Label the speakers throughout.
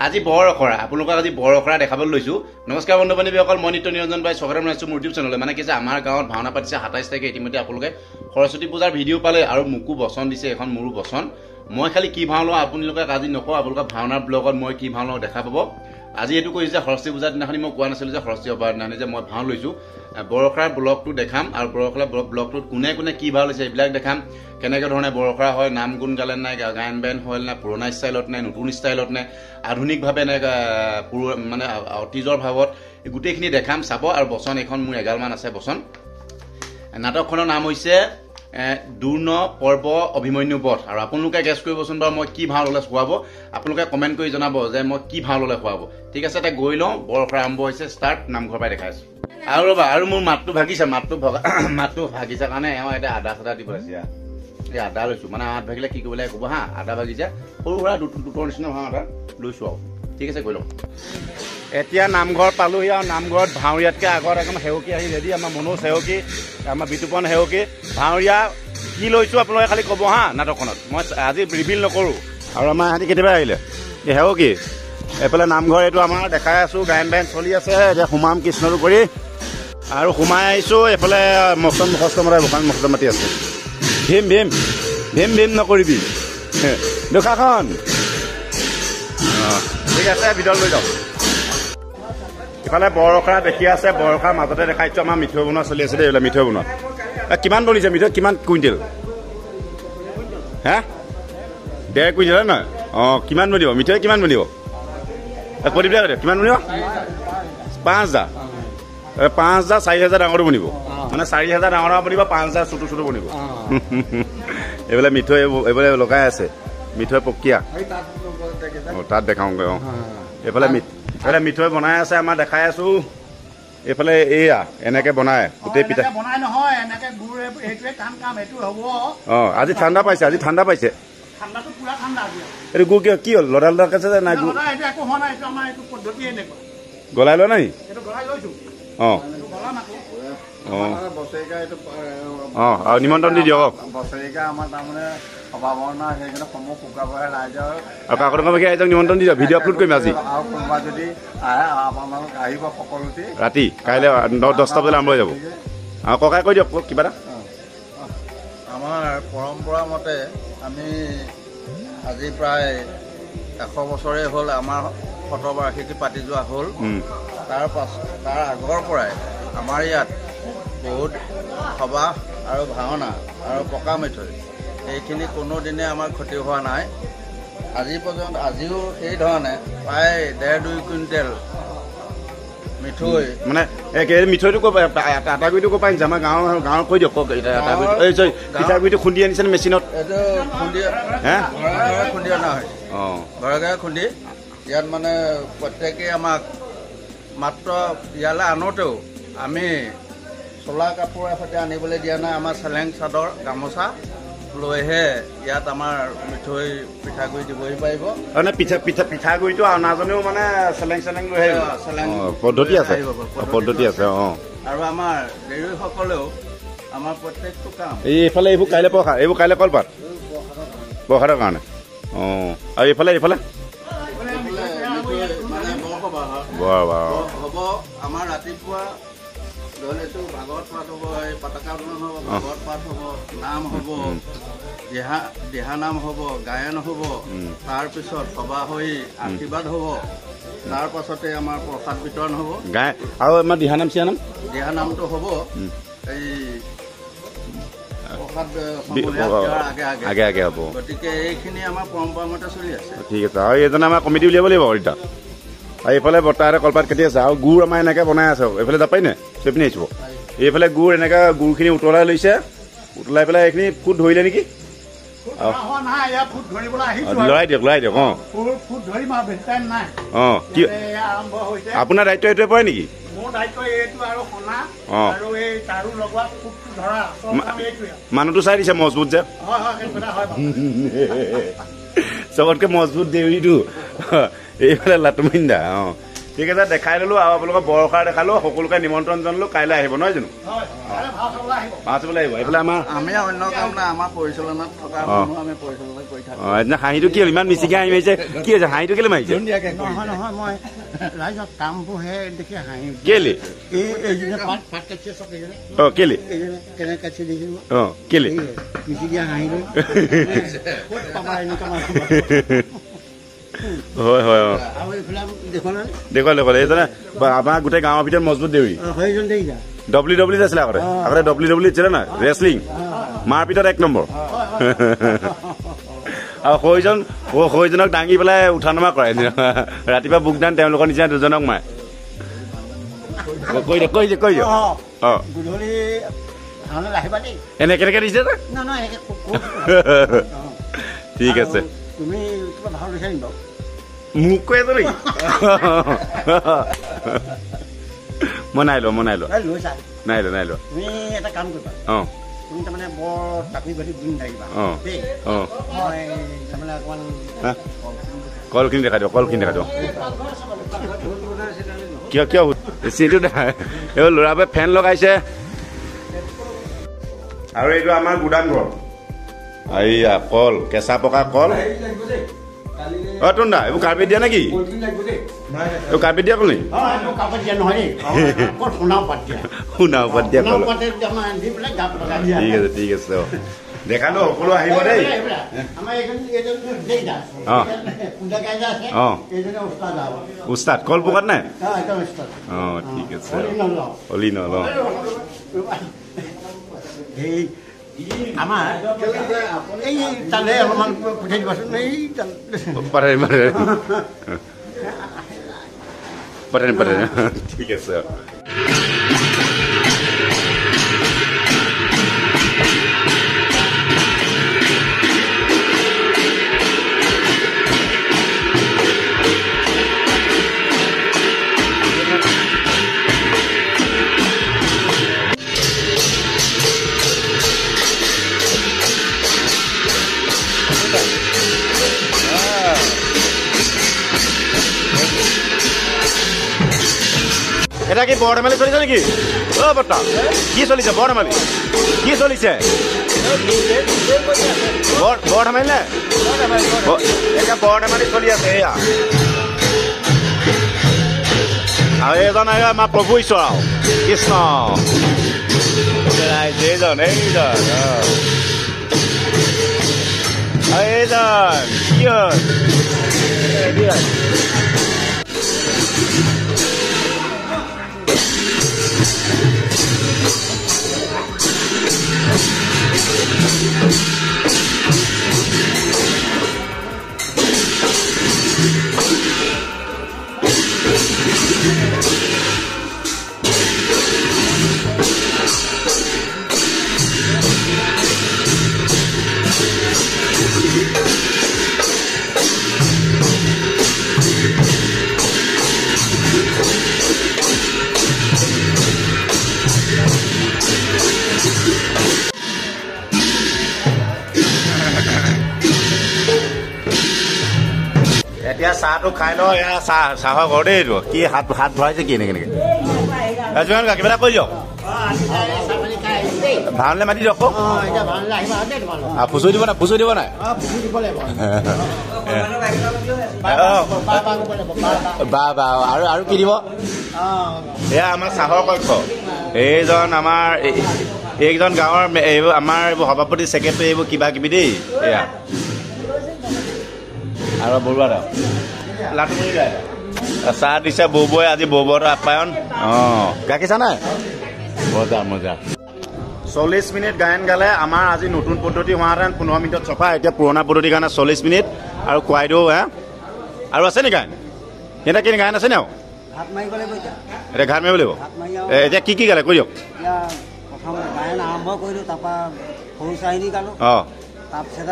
Speaker 1: আজি বৰ অখৰা আপোনালোকক আজি বৰ অখৰা দেখাবলৈ লৈছোঁ। নমস্কাৰ বন্ধু বান্ধৱীসকল, মই নিত্য নিৰঞ্জন ভাই স্বাগতম জনাইছোঁ মোৰ ইউটিউব চেনেললৈ। মানে কি যে আমাৰ গাঁৱত ভাওনা পাতিছে 27 তাৰিখে। ইতিমধ্যে আপোনালোকে সৰস্বতী পূজাৰ ভিডিঅ' পালে আৰু মোকো বচন দিছে, এখন মোৰো বচন। মই খালি কি ভাও লওঁ আপোনালোকে আজি নকওঁ, আপোনালোকৰ ভাওনাৰ ব্লগত মই কি ভাও লওঁ দেখা পাব। আজি এইটো কৈছে যে সৰস্বতী পূজাৰ দিনাখনি মই কোৱা নাছিলোঁ যে সৰস্বতী অপাৰ দিনাখনি যে মই ভাও লৈছোঁ। বৰ অখৰাৰ ব্লগটো দেখাম আৰু বৰ অখৰাৰ ব্লগটোত কোনে কোনে কি ভাও লৈছে এইবিলাক দেখাম। কেনেকৈ ধৰণে বৰ অখৰা হয়, নাম গুণ গালে নাই, গায়ন বায়ন হ'ল নে, পুৰণা ষ্টাইলত নে, নতুন ষ্টাইলত নে, আধুনিকভাৱে নে মানে অতীজৰ ভাৱত, গোটেইখিনি দেখাম চাব। আৰু বচন এইখন মোৰ এগালমান আছে বচন। নাটকখনৰ নাম হৈছে দুৰ্ণ পৰ্ব অভিমন্যু বধ। আৰু আপোনালোকে গেছ কৰিবচোন বাৰু মই কি ভাও ল'লে খুৱাব। আপোনালোকে কমেণ্ট কৰি জনাব যে মই কি ভাও ল'লে খুৱাব। ঠিক আছে, এতিয়া গৈ লওঁ। বৰ অখৰা আৰম্ভ হৈছে, ষ্টাৰ্ট। নামঘৰ পৰাই দেখাই আছোঁ। আৰু ৰ'বা, আৰু মোৰ মাতটো ভাগিছে, মাতটো ভাগিছে কাৰণে এওঁ এতিয়া আদা চাদা দিব আছে। এই আদা লৈছোঁ, মানে হাত ভাগিলে কি কৰিব লাগে ক'ব হা। আদা ভাগিছে, সৰু সুৰা দুটৰ নিচিনা ভাও এটা লৈছোঁ আৰু। ঠিক আছে, গৈ লওঁ। এতিয়া নামঘৰ পালোহি আৰু নামঘৰত ভাৱৰীয়াতকৈ আগত একদম সেৱকী আহি ৰেডি। আমাৰ মনোজ সেৱকী, আমাৰ বিতুপন সেৱকী। ভাৱৰীয়া কি লৈছোঁ আপোনালোকে খালি ক'ব হা। নাটকখনত মই আজি ৰিভিল নকৰোঁ। আৰু আমাৰ ইহঁতি কেতিয়াবা আহিলে এই সেৱকী। এইফালে নামঘৰ এইটো আমাৰ দেখাই আছোঁ, গায়ন বায়ন চলি আছে। এতিয়া সোমাম কৃষ্ণটো কৰি আৰু সোমাই আহিছোঁ। এইফালে মচন মুখস্থ মৰাই গোসাঁই মুখস্থ মাতি আছে। ভীম ভীম ভীম ভীম নকৰিবি দুখাখন। অঁ ঠিক আছে, ভিতৰত লৈ যাওঁ। ইফালে বৰ অখৰা দেখি আছে, বৰ অখৰাৰ মাজতে দেখাইছোঁ আমাৰ মিঠৈ বনোৱা চলি আছে দেই। এইবিলাক মিঠৈ বনোৱা কিমান বনিছে মিঠৈ? কিমান কুইণ্টেল? হে 1.5 কুইণ্টেল নহয়? অঁ কিমান বনিব মিঠৈ? কিমান বনিব? প্ৰদীপ দা কিমান বনিব? 5,000। 5,000 4,000 ডাঙৰটো বনিব, মানে 4,000 ডাঙৰ বনিব, 5,000 চুটো চুটো বনিব। এইফালে মিঠৈ এইফালে লগাই আছে, মিঠৈ প্ৰক্ৰিয়া। অঁ তাত দেখাওঁগৈ। অঁ এইফালে মিঠৈ বনাই আছে, আমাৰ দেখাই আছোঁ। এইফালে এয়া এনেকে বনাই গোটেই পিঠা। অঁ আজি ঠাণ্ডা পাইছে, আজি ঠাণ্ডা পাইছে। এইটো গুড় কি হ'ল? লদাল আছে যে নাই? গলাই লোৱা নাই? অঁ অঁ অঁ আৰু নিমন্ত্ৰণ দি দিয়ক। আৰু কাকতংগ বাকী ৰাইজক নিমন্ত্ৰণ দি দিয়ক। ভিডিঅ' আপলোড কৰিম আজি ৰাতি, কাইলৈ 10টা বজাত আৰম্ভ হৈ যাব। আৰু ককাই কৈ দিয়ক কিবা এটা।
Speaker 2: আমাৰ পৰম্পৰা মতে আমি আজি প্ৰায় 100 বছৰেই হ'ল আমাৰ শতবাৰ্ষিকী পাতি যোৱা হ'ল। তাৰ আগৰ পৰাই আমাৰ ইয়াত বহুত সবাহ আৰু ভাওনা আৰু পকা মিঠৈ এইখিনি কোনোদিনে আমাৰ ক্ষতি হোৱা নাই। আজি পৰ্যন্ত আজিও সেই ধৰণে প্ৰায় 1.5-2 কুইণ্টেল মিঠৈ। মানে
Speaker 1: মিঠৈটো ক'ব, আটাগুৰিটো ক'ব পাৰিছে? আমাৰ গাঁৱৰ কৈ দিয়ক। পিঠাগুৰিটো খুন্দি আনিছেনে মেচিনত?
Speaker 2: এইটো খুন্দি ঘৰে খুন্দি অনা হয়। অঁ ঘৰে ঘৰে খুন্দি ইয়াত মানে প্ৰত্যেকেই আমাক মাত্ৰ ইয়ালৈ আনোতেও আমি চোলা কাপোৰৰ সৈতে আনিবলৈ দিয়া নাই। আমাৰ চেলেং চাদৰ গামোচা লৈহে ইয়াত আমাৰ মিঠৈ পিঠাগুড়ি দিবহি পাৰিব। মানে
Speaker 1: পিঠাগুড়িটো অনাজনেও মানে চেলেং লৈ আহিব। চেলেং পদ্ধতি আছে, পদ্ধতি আছে। অঁ
Speaker 2: আৰু আমাৰ দেউৰীসকলেও আমাৰ প্ৰত্যেকটো কাম
Speaker 1: এইফালে এইবোৰ কাইলৈ প্ৰসাদ, এইবোৰ কাইলৈ কলপাত প্ৰসাদৰ কাৰণে। অঁ আৰু এইফালে
Speaker 2: হ'ব। আমাৰ ৰাতিপুৱা দলেটো ভাগৱত পাঠ হ'ব, এই পতাকা উত্তোলন হ'ব, ভাগৱত পাঠ হ'ব, নাম হ'ব, দিহানাম হ'ব, গায়ন হ'ব। তাৰপিছত সভা হৈ আশীৰ্বাদ হ'ব। তাৰ পাছতে আমাৰ প্ৰসাদ বিতৰণ হ'ব।
Speaker 1: আৰু আমাৰ
Speaker 2: দিহানামটো হ'ব এই আগে আগে হ'ব। গতিকে এইখিনি আমাৰ পৰম্পৰা মতে চলি আছে।
Speaker 1: ঠিক আছে। আৰু এইজনে আমাৰ কমিটি উলিয়াব লাগিব এতিয়া। আৰু এইফালে বৰ্তাহঁতে কলপাত কাটি আছে আৰু গুড় আমাৰ এনেকৈ বনাই আছে। এইফালে যাব পাৰিনে? চেপিনি আহিব। এইফালে গুড় এনেকৈ গুড়খিনি উতলাই লৈছে, উতলাই পেলাই এইখিনি ফুট ধৰিলে নেকি? লৰাই দিয়ক। অঁ অঁ কি আপোনাৰ দায়িত্ব এইটোৱে পৰে নেকি? মানুহটো চাই দিছে মজবুত যে, চবতকে মজবুত দেউৰীটো। এইফালে লাটুমিন্দা। অঁ ঠিক আছে দেখাই ললো আৰু আপোনালোকক বৰষাৰ দেখালো সকলোকে নিমন্ত্ৰণ জনালো কাইলৈ আহিব নহয় জানো ভাও চাবলৈ আহিব এইফালে আমাৰ
Speaker 2: আমি অন্য কাম নাই আমাৰ পৰিচালনাত থকা মানুহ আমি পৰিচালনা কৰি থাকোঁ
Speaker 1: এদিনা হাঁহিটো কি হ'ল ইমান মিচিকে হাঁহি মাৰিছে কি হৈছে হাঁহিটো কেলে মাৰিছে
Speaker 3: নহয় নহয় মই ৰাইজৰ কামবোৰহে দেখি হাঁহি
Speaker 1: কেলে
Speaker 3: এইজনে পাত কাটিছে চব এইজনে
Speaker 1: কেলে
Speaker 3: এইজনে কেনেকৈ কাটিছে দেখিছোঁ
Speaker 1: কেলে
Speaker 3: মিচিকিয়া হাঁহি লৈ ক'ত পাবা এনেকুৱা মানুহ
Speaker 1: হয় হয়
Speaker 3: আৰু এইফালে দেখুৱা
Speaker 1: দেখুৱালে এইজনে আমাৰ গোটেই গাঁৱৰ ভিতৰত মজবুত দেউৰী
Speaker 3: সেইজন দেখিছা
Speaker 1: WW আছিলে আগতে WW আছিলে না ৰেচলিং মাৰপিটত 1 নম্বৰ আৰু সৈজনক দাঙি পেলাই উঠা নমা কৰে ৰাতিপুৱা বুকদান তেওঁলোকৰ নিচিনা দুজনক মাৰে কৈ দিয়ক
Speaker 3: গধূলি আহিবা দেই
Speaker 1: এনে কেনেকে দিছে ঠিক আছে
Speaker 3: তুমি কিবা ভাল লৈছা নি বাৰু
Speaker 1: মোক কৈ আছো নেকি মই নাই লোৱা
Speaker 3: লৈছা
Speaker 1: নাই লোৱা
Speaker 3: তুমি এটা কাম কৰিবা তুমি তাৰমানে বৰ টাকুৰি বাটি দিন থাকিবা দেই মই তাৰমানে অকণমান
Speaker 1: কলখিনি দেখাই দিয়ক কিয় চিনটো দেখাই এইবোৰ ল'ৰাবোৰে ফেন লগাইছে আৰু এইটো আমাৰ গুদামঘৰ এইয়া কল কেঁচা পকা কল তোন্দা এইবোৰ কাৰ্পেট দিয়া নেকি এইবোৰ কাৰ্পেট দিয়া কল নেকি সোণাও পাত দিয়া কল ঠিক আছে দেখালো সকলো আহিব দেই উস্তাদ কল পকাত নাই ঠিক আছে অলি নল
Speaker 3: আমাৰ এই তালে অলপমান পঠিয়াই দিবাচোন এই
Speaker 1: পাৰে ঠিক আছে এটা কি বৰ ধেমালি চলিছে নেকি বৰ্তা কি চলিছে বৰ ধেমালি কি চলিছে বৰ ধেমালি নে এতিয়া বৰ ধেমালি চলি আছে এয়া আৰু এইজন আমাৰ প্ৰভু ঈশ্বৰ আৰু কৃষ্ণ এইজন কি হ'ল এতিয়া চাহটো খাই লওঁ এয়া চাহৰ ঘৰ দেই এইটো কি হাত ভৰাইছে কি এনেকে কিবা এটা কৈ দিয়ক ভাওনলৈ মাতি দিয়ক ফুচুৰি দিব নাই আৰু কি দিব এয়া আমাৰ চাহৰ কক্ষ এইজন আমাৰ এইজন গাঁৱৰ এইবোৰ আমাৰ এইবোৰ সভাপতি ছেক্ৰেটাৰী এইবোৰ কিবা কিবি দেই এয়া আৰু বৰুৱা দা চাহ দিছে বৌবই আজি বৌবৰ আপ্যায়ন গাখীৰ চাহ নাই মজা 40 মিনিট গায়ন গালে আমাৰ আজি নতুন পদ্ধতি হোৱাহেঁতেন 15 মিনিটত চফা এতিয়া পুৰণা পদ্ধতিৰ কাৰণে 40 মিনিট আৰু খুৱাই দিওঁ আৰু আছে নি গায়ন এতিয়া কি গায়ন আছে নে এতিয়া ঘাট মাৰিব লাগিব এতিয়া কি গালে কৈ দিয়ক
Speaker 3: গায়ন আৰম্ভ কৰিলোঁ তাৰপৰা সৰু চাহিনী গালোঁ তাৰপিছত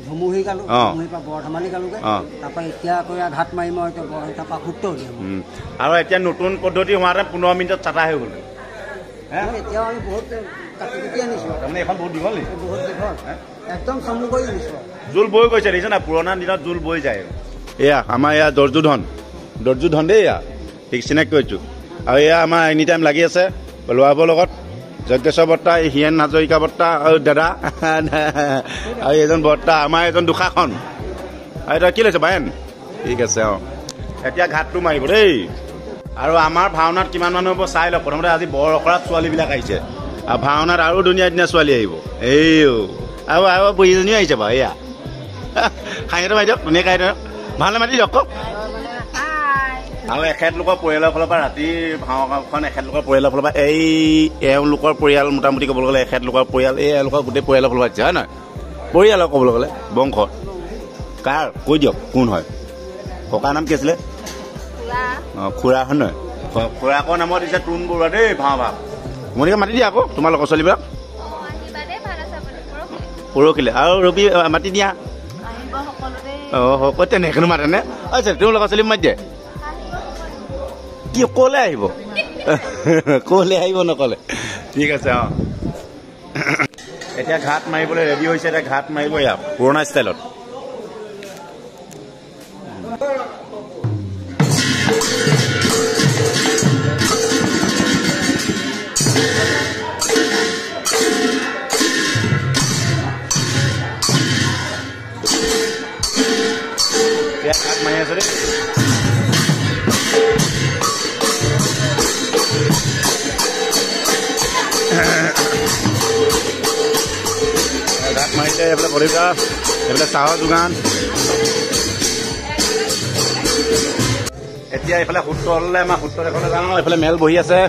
Speaker 3: ধুমুহি গালোঁ ধুমুহিৰ পৰা বৰ ধেমালি গালোঁগৈ তাৰপৰা এতিয়া আকৌ ঘাট মাৰি মই তাৰপৰা সূত্ৰ উলিয়াম
Speaker 1: আৰু এতিয়া নতুন পদ্ধতি হোৱাহেঁতেন 15 মিনিটত চাটা হৈ গ'ল
Speaker 3: এতিয়াও আমি বহুত কাটি কুটি আনিছোঁ
Speaker 1: তাৰমানে এখন বহুত দীঘল নেকি
Speaker 3: বহুত দীঘল একদম চমু কৰি আনিছোঁ
Speaker 1: জোল বৈ গৈছে দেখিছে না পুৰণা দিনত জোল বৈ যায় এয়া আমাৰ এয়া দৰ্জুধন দেই এয়া ঠিক চিনাকি কৰিছোঁ আৰু এয়া আমাৰ এনি টাইম লাগি আছে ল'ৰাবোৰৰ লগত যজ্ঞেশ্বৰ বৰ্তা হিৰেণ হাজৰিকা বৰ্তা আৰু দাদা আৰু এজন বৰ্তা আমাৰ এজন দুষাখন আৰু তই কি লৈছ বায়েন ঠিক আছে অঁ এতিয়া ঘাটটো মাৰিব দেই আৰু আমাৰ ভাওনাত কিমান মানুহ হ'ব চাই লওক প্ৰথমতে আজি বৰ অখৰাত ছোৱালীবিলাক আহিছে আৰু ভাওনাত আৰু ধুনীয়া ধুনীয়া ছোৱালী আহিব এই আৰু বুঢ়ীজনীও আহিছে বাৰু এয়া খাইটো মাৰি দিয়ক ধুনীয়া খাই দিয়ক ভালনে মাতি দিয়ক কওক আৰু এখেতলোকৰ পৰিয়ালৰ ফালৰ পৰা ৰাতি ভাওনাখন এখেতলোকৰ পৰিয়ালৰ ফালৰ পৰা এওঁলোকৰ পৰিয়াল মোটামুটি ক'বলৈ গ'লে এখেতলোকৰ পৰিয়াল এওঁলোকৰ গোটেই পৰিয়ালৰ ফালৰ পৰা দিছে হয় নহয় পৰিয়ালৰ ক'বলৈ গ'লে বংশ কাৰ কৈ দিয়ক কোন হয় ককাৰ নাম কি আছিলে অঁ খুৰা হয় নহয় খুৰাকৰ নামত দিছে তোন বৰুৱা দেই ভাও মনিকা মাতি দিয়া আকৌ তোমাৰ লগৰ ছোৱালীবিলাক পৰহিলে আৰু ৰবি মাতি দিয়া অঁ তেনেকৈ মাতেনে আচ্ছা তোৰ লগৰ ছোৱালী মাতি দিয়ে কি ক'লে আহিব ক'লে আহিব নক'লে ঠিক আছে অঁ এতিয়া ঘাট মাৰিবলৈ ৰেডি হৈছে এতিয়া ঘাট মাৰিব ইয়াত পুৰণা ষ্টাইলত ঘাট মাৰি আছে দেই ঘাট মাৰিলে এইফালে পৰিবা এইফালে চাহৰ যোগান এতিয়া এইফালে সূত্ৰলৈ আমাৰ সূত্ৰ এখনে যাওঁ এইফালে মেল বহি আছে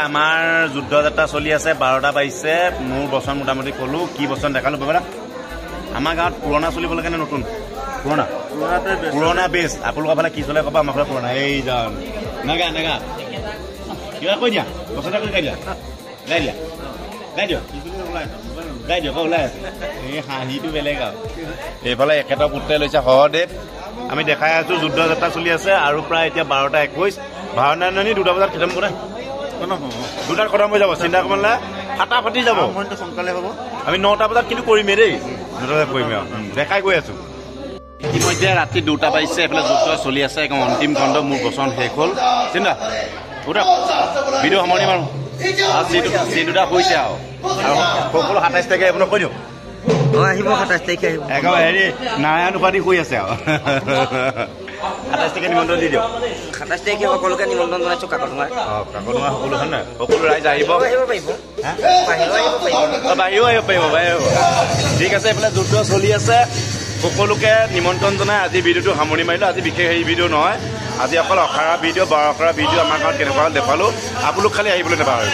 Speaker 1: আমাৰ যুদ্ধ যাত্ৰা চলি আছে 12টা বাজিছে মোৰ বচন মোটামুটি ক'লো কি বচন দেখালো বাবা আমাৰ গাঁৱত পুৰণা চলিবলৈ কাৰণে নতুন পুৰণা বেষ্ট আপোনালোকৰ ফালে কি চলে ক'ব আমাৰ ফালে পুৰণা এই যাম নাগা কিবা কৈ দিয়া বচন এটা কৰি গাই দিয়ক ওলাই আছে এই হাঁহিটো বেলেগ আৰু এইফালে এখেতৰ পুত্ৰে লৈছে সহদেৱ আমি দেখাই আছো যুদ্ধ যাত্ৰা চলি আছে আৰু প্ৰায় এতিয়া 12টা 21 ভাওনা 2টা বজাত খতম কৰে 2টাত খতম হৈ যাব চিন্তা কৰিব নালাগে ফাটাফাটি যাব সোনকালে হ'ব আমি 9টা বজাত কিন্তু কৰিমেই দেই 9টা বজাত কৰিমেই আৰু দেখাই গৈ আছো ইতিমধ্যে ৰাতি 2টা বাজিছে এইফালে যুদ্ধ চলি আছে একদম অন্তিম খণ্ড মোৰ বচন শেষ হ'ল চিন্তা উঠক ভিডিঅ' সামৰণি মাৰোঁ চিন 2টা হৈছে আৰু সকলো 27 তাৰিখে আপোনাক কৈ দিওঁ
Speaker 3: আহিব 27 তাৰিখে আহিব
Speaker 1: একেবাৰে হেৰি নাৰায়ণ উপাধি হৈ আছে আৰু 27 তাৰিখে নিমন্ত্ৰণ দি দিয়ক
Speaker 3: 27 তাৰিখে সকলোকে নিমন্ত্ৰণ জনাইছোঁ কাকডোঙা
Speaker 1: সকলো হয় নহয় সকলো ৰাইজ আহিব বাহিৰো আহিব পাৰিব ঠিক আছে এইফালে যুদ্ধ চলি আছে সকলোকে নিমন্ত্ৰণ জনাই আজি ভিডিঅ'টো সামৰণি মাৰিলোঁ আজি বিশেষ হেৰি ভিডিঅ' নহয় আজি অকল অখাৰা ভিডিঅ' 12 অখাৰা ভিডিঅ' আমাৰ গাঁৱত কেনেকুৱা দেখুৱালোঁ আপোনালোক খালি আহিবলৈ নাপাহৰিব